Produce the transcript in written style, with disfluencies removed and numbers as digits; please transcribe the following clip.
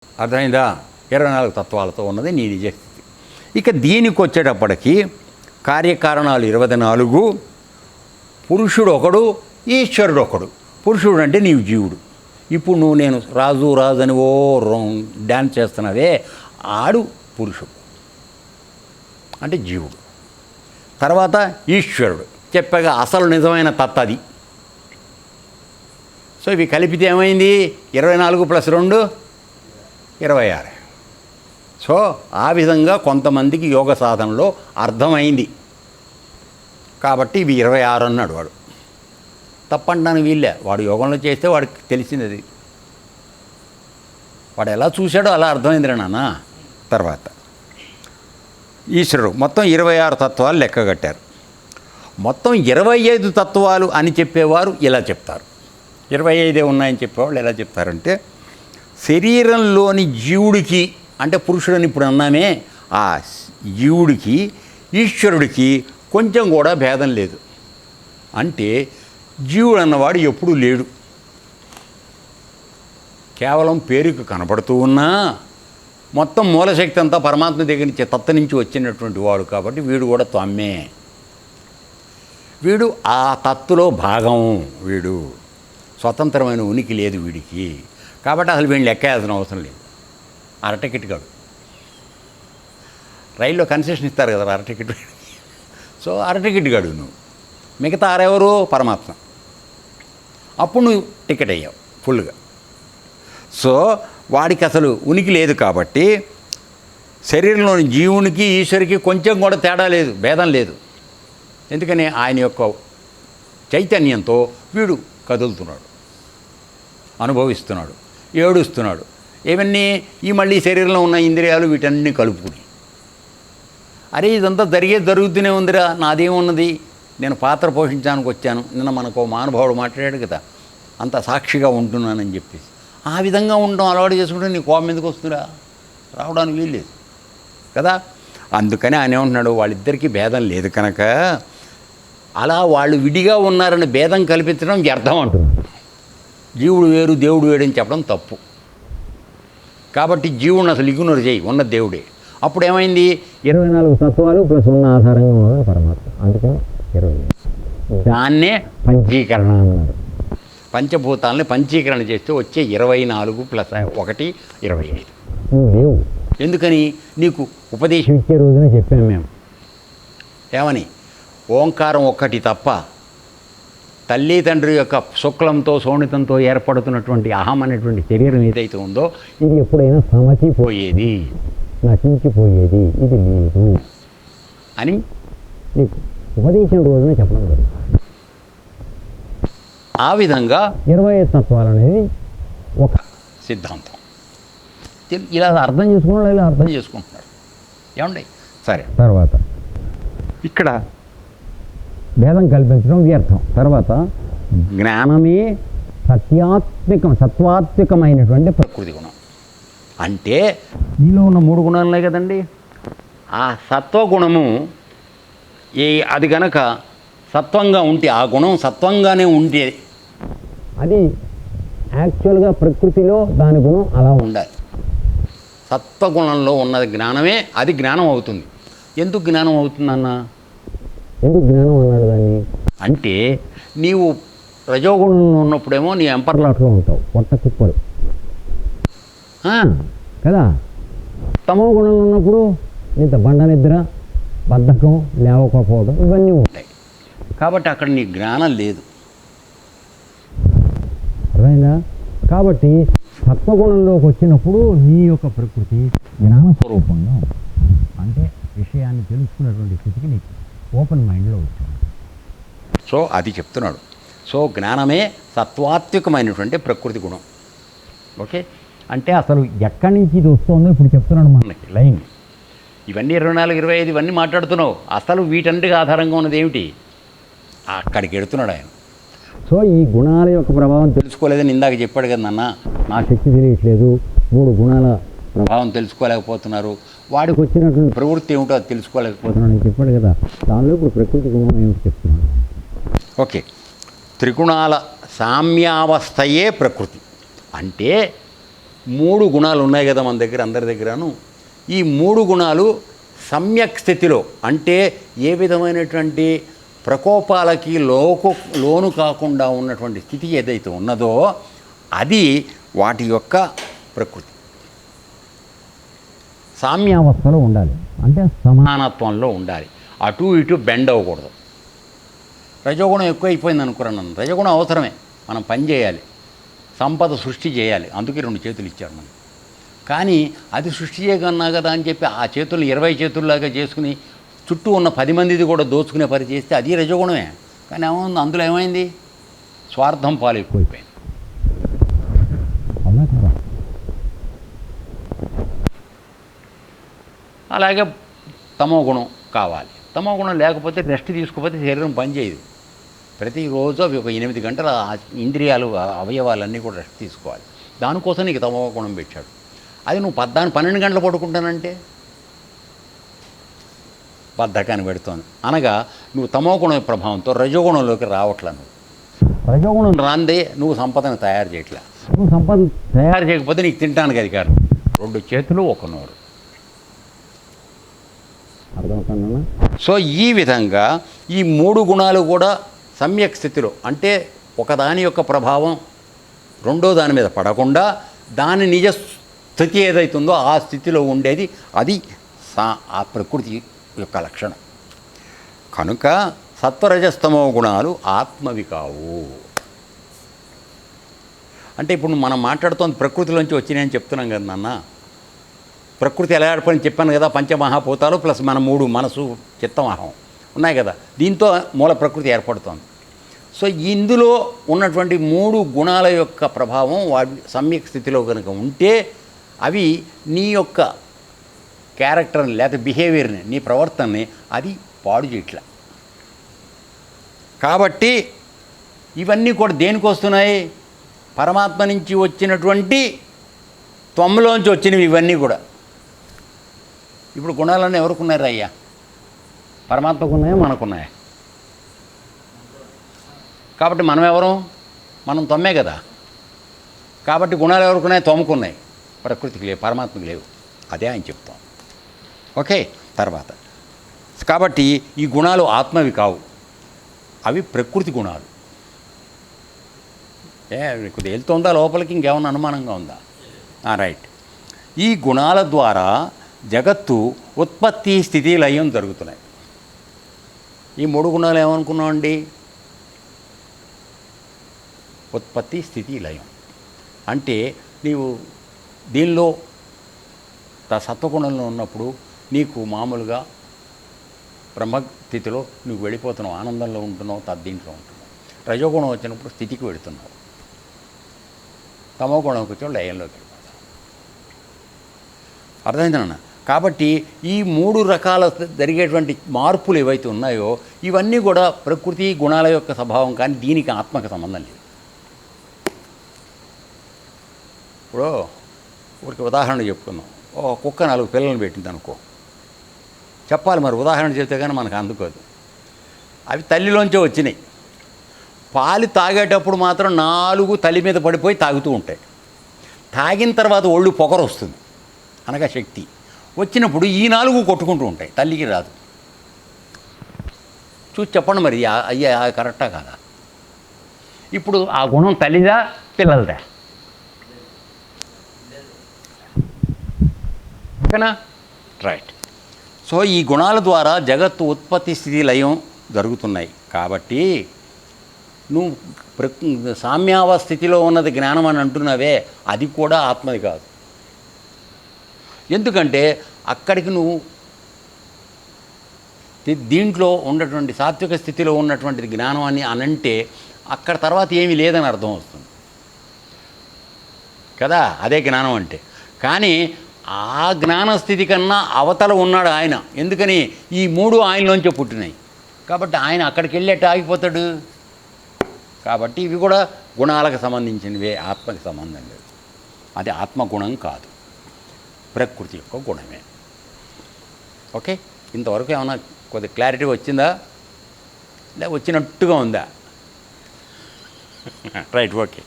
అర్థమైందా? 24 తత్వాలతో ఉన్నది నీ నిజస్థితి. ఇక దీనికి వచ్చేటప్పటికి కార్యకారణాలు 24, పురుషుడు ఒకడు, ఈశ్వరుడు ఒకడు. పురుషుడు అంటే నీవు జీవుడు. ఇప్పుడు నువ్వు నేను రాజు రాజు అని డ్యాన్స్ చేస్తున్నావే, ఆడు పురుషుడు అంటే జీవుడు. తర్వాత ఈశ్వరుడు చెప్పగా అసలు నిజమైన తత్వ అది. సో ఇవి కలిపితే ఏమైంది? 24 + 2 26. సో ఆ విధంగా కొంతమందికి యోగ సాధనలో అర్థమైంది కాబట్టి ఇవి 26 అన్నాడు వాడు. తప్పంటాను వీళ్ళే, వాడు యోగంలో చేస్తే వాడికి తెలిసింది అది. వాడు ఎలా చూశాడో అలా అర్థమైందిరా నాన్న. తర్వాత ఈశ్వరుడు మొత్తం 26 తత్వాలు లెక్కగట్టారు. మొత్తం 25 తత్వాలు అని చెప్పేవారు ఇలా చెప్తారు. 25 ఉన్నాయని చెప్పేవాళ్ళు ఎలా చెప్తారంటే, శరీరంలోని జీవుడికి అంటే పురుషుడని ఇప్పుడు అన్నామే, ఆ జీవుడికి ఈశ్వరుడికి కొంచెం కూడా భేదం లేదు. అంటే జీవుడు అన్నవాడు ఎప్పుడూ లేడు, కేవలం పేరుకు కనపడుతూ ఉన్నా మొత్తం మూలశక్తి అంతా పరమాత్మ దగ్గర నుంచి తత్వ నుంచి వచ్చినటువంటి వాడు కాబట్టి వీడు కూడా త్వమ్మే. వీడు ఆ తత్తులో భాగం. వీడు స్వతంత్రమైన ఉనికి లేదు వీడికి. కాబట్టి అసలు వీడిని లెక్కేయాల్సిన అవసరం లేదు. అర టికెట్ కాదు, రైల్లో కన్సెషన్ ఇస్తారు కదా అర టికెట్. సో అర టికెట్ కాడు నువ్వు, మిగతా ఆరెవరు? పరమాత్మ. అప్పుడు నువ్వు టికెట్ అయ్యావు ఫుల్గా. సో వాడికి అసలు ఉనికి లేదు కాబట్టి శరీరంలోని జీవునికి ఈశ్వరికి కొంచెం కూడా తేడా లేదు, భేదం లేదు. ఎందుకని ఆయన యొక్క చైతన్యంతో వీడు కదులుతున్నాడు, అనుభవిస్తున్నాడు, ఏడుస్తున్నాడు. ఇవన్నీ ఈ మళ్ళీ శరీరంలో ఉన్న ఇంద్రియాలు వీటన్నీ కలుపుకుని, అరే ఇదంతా జరుగుతూనే ఉందిరా, నాదేమున్నది, నేను పాత్ర పోషించడానికి వచ్చాను. నిన్న మనకు మహానుభావుడు మాట్లాడాడు కదా, అంత సాక్షిగా ఉంటున్నానని చెప్పేసి. ఆ విధంగా ఉండడం అలవాటు చేసుకుంటే నీ కోపం ఎందుకు వస్తుందా? రావడానికి వీల్లేదు కదా. అందుకని ఆయన ఏమంటున్నాడు, వాళ్ళిద్దరికీ భేదం లేదు కనుక అలా వాళ్ళు విడిగా ఉన్నారని భేదం కల్పించడం వ్యర్థం అంటున్నాడు. జీవుడు వేరు దేవుడు వేరు అని చెప్పడం తప్పు. కాబట్టి జీవుడిని అసలు ఇగ్నోర్ చేయి, ఉన్న దేవుడే. అప్పుడు ఏమైంది? 24 తత్వాలు ప్లస్ ఉన్న ఆధారంగా ఉన్నది పరమాత్మ. అందుకని 25. దాన్నే పంచీకరణ అన్నారు. పంచభూతాలని పంచీకరణ చేస్తే వచ్చే 24 + 1 25. లేవు. ఎందుకని? నీకు ఉపదేశం ఇచ్చే రోజున చెప్పాము మేము ఏమని, ఓంకారం ఒక్కటి తప్ప తల్లి తండ్రి యొక్క శుక్లంతో శోణితంతో ఏర్పడుతున్నటువంటి అహం అనేటువంటి శరీరం ఏదైతే ఉందో ఇది ఎప్పుడైనా సమచిపోయేది, నశించిపోయేది, ఇది లేదు అని నీకు ఉపదేశం రోజున చెప్పడం జరుగుతుంది. ఆ విధంగా 25 తత్వాలు అనేది ఒక సిద్ధాంతం. ఇలా అర్థం చేసుకున్నాడు, ఇలా అర్థం చేసుకుంటున్నాడు. ఏమండి? సరే, తర్వాత ఇక్కడ భేదం కల్పించడం వ్యర్థం. తర్వాత జ్ఞానమే సత్వాత్మికమైనటువంటి ప్రకృతి గుణం. అంటే నీలో ఉన్న 3 గుణాలే కదండి. ఆ సత్వగుణము అది గనక సత్వంగా ఉంటే, ఆ గుణం సత్వంగానే ఉంటే అది యాక్చువల్గా ప్రకృతిలో దాని గుణం అలా ఉండాలి. సత్వగుణంలో ఉన్నది జ్ఞానమే, అది జ్ఞానం అవుతుంది. ఎందుకు జ్ఞానం అవుతుందన్న? ఎందుకు జ్ఞానం అన్నాడు దాన్ని అంటే, నీవు రజోగుణంలో ఉన్నప్పుడేమో నీ ఎంపర్లాట్లో ఉంటావు, పొట్ట కుప్పలు కదా. తమో గుణంలో ఉన్నప్పుడు ఇంత బండ నిద్ర, బద్ధకం, లేవకపోవడం ఇవన్నీ ఉంటాయి. కాబట్టి అక్కడ నీ జ్ఞానం లేదు, అర్థమైందా? కాబట్టి సత్వగుణంలోకి వచ్చినప్పుడు నీ యొక్క ప్రకృతి జ్ఞానస్వరూపంగా అంటే విషయాన్ని తెలుసుకున్నటువంటి స్థితికి నీకు ఓపెన్ మైండ్లో వచ్చింది. సో అది చెప్తున్నాడు. సో జ్ఞానమే సత్వాత్వికమైనటువంటి ప్రకృతి గుణం. ఓకే, అంటే అసలు ఎక్కడి నుంచి ఇది వస్తుందో ఇప్పుడు చెప్తున్నాడు మనకి లైన్. ఇవన్నీ 24, 25 ఇవన్నీ మాట్లాడుతున్నావు. అసలు వీటన్నిటికి ఆధారంగా ఉన్నది ఏమిటి? అక్కడికి ఎడుతున్నాడు ఆయన. సో ఈ గుణాల యొక్క ప్రభావం తెలుసుకోలేదని ఇందాక చెప్పాడు కదా నాన్న, నా శక్తి తెలియట్లేదు, 3 గుణాల ప్రభావం తెలుసుకోలేకపోతున్నారు, వాడికి వచ్చినటువంటి ప్రవృత్తి ఏమిటో అది తెలుసుకోలేకపోతున్నాడు అని చెప్పాడు కదా. దానిలో ఇప్పుడు ప్రకృతి గుణం ఏమిటి చెప్తున్నాడు. ఓకే, త్రిగుణాల సామ్యావస్థయే ప్రకృతి. అంటే మూడు గుణాలు ఉన్నాయి కదా మన దగ్గర, అందరి దగ్గరను. ఈ మూడు గుణాలు సమ్యక్ స్థితిలో, అంటే ఏ విధమైనటువంటి ప్రకోపాలకి లోను కాకుండా ఉన్నటువంటి స్థితి ఏదైతే ఉన్నదో అది వాటి యొక్క ప్రకృతి. సామ్యావస్థలో ఉండాలి, అంటే సమానత్వంలో ఉండాలి, అటు ఇటు బెండ్ అవ్వకూడదు. రజోగుణం ఎక్కువైపోయింది అనుకున్నాను నన్ను. రజోగుణం అవసరమే, మనం పని చేయాలి, సంపద సృష్టి చేయాలి, అందుకే 2 చేతులు ఇచ్చారు మనం. కానీ అది సృష్టి చేయగలన్నా కదా అని చెప్పి ఆ చేతులు 20 చేతుల్లాగా చేసుకుని చుట్టూ ఉన్న 10 మందిది కూడా దోచుకునే పని చేస్తే అది రజోగుణమే. కానీ ఏమైంది, అందులో ఏమైంది, స్వార్థం పాలు ఎక్కువైపోయింది. అలాగే తమో గుణం కావాలి. తమో గుణం లేకపోతే రెస్ట్ తీసుకోకపోతే శరీరం పనిచేయదు. ప్రతిరోజు అవి ఒక 8 గంటల ఇంద్రియాలు అవయవాలన్నీ కూడా రెస్ట్ తీసుకోవాలి. దానికోసం నీకు తమో గుణం పెట్టాడు. అది నువ్వు 12 గంటలు పడుకుంటానంటే బద్ధకాన్ని పెడుతోంది. అనగా నువ్వు తమో గుణం ప్రభావంతో రజోగుణంలోకి రావట్లా. నువ్వు రజోగుణం రాందే నువ్వు సంపదను తయారు చేయట్లా. నువ్వు సంపద తయారు చేయకపోతే నీకు తినడానికి అధికారం. 2 చేతులు 1 నోరు. అర్థమవుతుందన్నా? సో ఈ విధంగా ఈ 3 గుణాలు కూడా సమ్యక్ స్థితిలో, అంటే ఒకదాని యొక్క ప్రభావం రెండో దాని మీద పడకుండా దాని నిజ స్థితి ఏదైతుందో ఆ స్థితిలో ఉండేది అది ఆ ప్రకృతి యొక్క లక్షణం. కనుక సత్వరజస్తమో గుణాలు ఆత్మవి కావు. అంటే ఇప్పుడు మనం మాట్లాడుతోంది ప్రకృతిలోంచి వచ్చినాయని చెప్తున్నాం కదా నాన్న. ప్రకృతి ఎలా ఏర్పడింది చెప్పాను కదా, పంచమహాభూతాలు ప్లస్ మన 3 మనసు చిత్తం అహం ఉన్నాయి కదా, దీంతో మూల ప్రకృతి ఏర్పడుతోంది. సో ఇందులో ఉన్నటువంటి 3 గుణాల యొక్క ప్రభావం వాటి సమ్యక్ స్థితిలో కనుక ఉంటే అవి నీ యొక్క క్యారెక్టర్ని లేకపోతే బిహేవియర్ని, నీ ప్రవర్తనని అది పాడు చేయట్లా. కాబట్టి ఇవన్నీ కూడా దేనికి వస్తున్నాయి, పరమాత్మ నుంచి వచ్చినటువంటి త్వమ్లోంచి వచ్చినవి ఇవన్నీ కూడా. ఇప్పుడు గుణాలన్నీ ఎవరికి ఉన్నాయి అయ్యా? పరమాత్మకు ఉన్నాయా, మనకున్నాయా? కాబట్టి మనం ఎవరు? మనం తొమ్మే కదా. కాబట్టి గుణాలు ఎవరుకున్నాయి? తొమ్ముకున్నాయి. ప్రకృతికి లేవు, పరమాత్మకు లేవు. అదే ఆయన చెప్తాం. ఓకే, తర్వాత కాబట్టి ఈ గుణాలు ఆత్మవి కావు, అవి ప్రకృతి గుణాలు. కొద్దిగా వెళ్తుందా లోపలికి? ఇంకేమన్నా అనుమానంగా ఉందా? రైట్. ఈ గుణాల ద్వారా జగత్తు ఉత్పత్తి, స్థితి, లయం జరుగుతున్నాయి. ఈ 3 గుణాలు ఏమనుకున్నామండి? ఉత్పత్తి, స్థితి, లయం. అంటే నీవు దీనిలో సత్వగుణంలో ఉన్నప్పుడు నీకు మామూలుగా బ్రహ్మస్థితిలో నువ్వు వెళ్ళిపోతున్నావు, ఆనందంలో ఉంటున్నావు, తద్దీంట్లో ఉంటున్నావు. రజోగుణం వచ్చినప్పుడు స్థితికి వెళుతున్నావు, తమో గుణంకి వచ్చి లయంలోకి వెళ్ళిపోతావు. అర్థమైందన్న? కాబట్టి ఈ 3 రకాల జరిగేటువంటి మార్పులు ఏవైతే ఉన్నాయో ఇవన్నీ కూడా ప్రకృతి గుణాల యొక్క స్వభావం, కానీ దీనికి ఆత్మకు సంబంధం లేదు. ఇప్పుడు ఊరికి ఉదాహరణ చెప్పుకుందాం. ఓ కుక్క 4 పిల్లలను పెట్టింది అనుకో, చెప్పాలి మరి, ఉదాహరణ చెప్తే కానీ మనకు అందుకోదు. అవి తల్లిలోంచే వచ్చినాయి. పాలు తాగేటప్పుడు మాత్రం 4 తల్లి మీద పడిపోయి తాగుతూ ఉంటాయి. తాగిన తర్వాత ఒళ్ళు పొగరు వస్తుంది, అనగా శక్తి వచ్చినప్పుడు ఈ 4 కొట్టుకుంటూ ఉంటాయి, తల్లికి రాదు. చూసి చెప్పండి మరి, అయ్యా కరెక్టా కాదా? ఇప్పుడు ఆ గుణం తల్లిదా పిల్లలదా? ఓకేనా? రైట్. సో ఈ గుణాల ద్వారా జగత్తు ఉత్పత్తి, స్థితి, లయం జరుగుతున్నాయి. కాబట్టి నువ్వు సామ్యావస్థితిలో ఉన్నది జ్ఞానం అని అంటున్నావే, అది కూడా ఆత్మది కాదు. ఎందుకంటే అక్కడికి నువ్వు దీంట్లో ఉన్నటువంటి సాత్విక స్థితిలో ఉన్నటువంటిది జ్ఞానం అని అనంటే అక్కడ తర్వాత ఏమీ లేదని అర్థం వస్తుంది కదా, అదే జ్ఞానం అంటే. కానీ ఆ జ్ఞానస్థితి కన్నా అవతల ఉన్నాడు ఆయన. ఎందుకని? ఈ 3 ఆయనలోంచే పుట్టినాయి. కాబట్టి ఆయన అక్కడికి వెళ్ళేట్టు ఆగిపోతాడు. కాబట్టి ఇవి కూడా గుణాలకు సంబంధించినవే, ఆత్మకి సంబంధం లేదు. అది ఆత్మగుణం కాదు, ప్రకృతి యొక్క గుణమే. ఓకే, ఇంతవరకు ఏమైనా కొద్ది క్లారిటీ వచ్చిందా? లేదా వచ్చినట్టుగా ఉందా? Right, okay.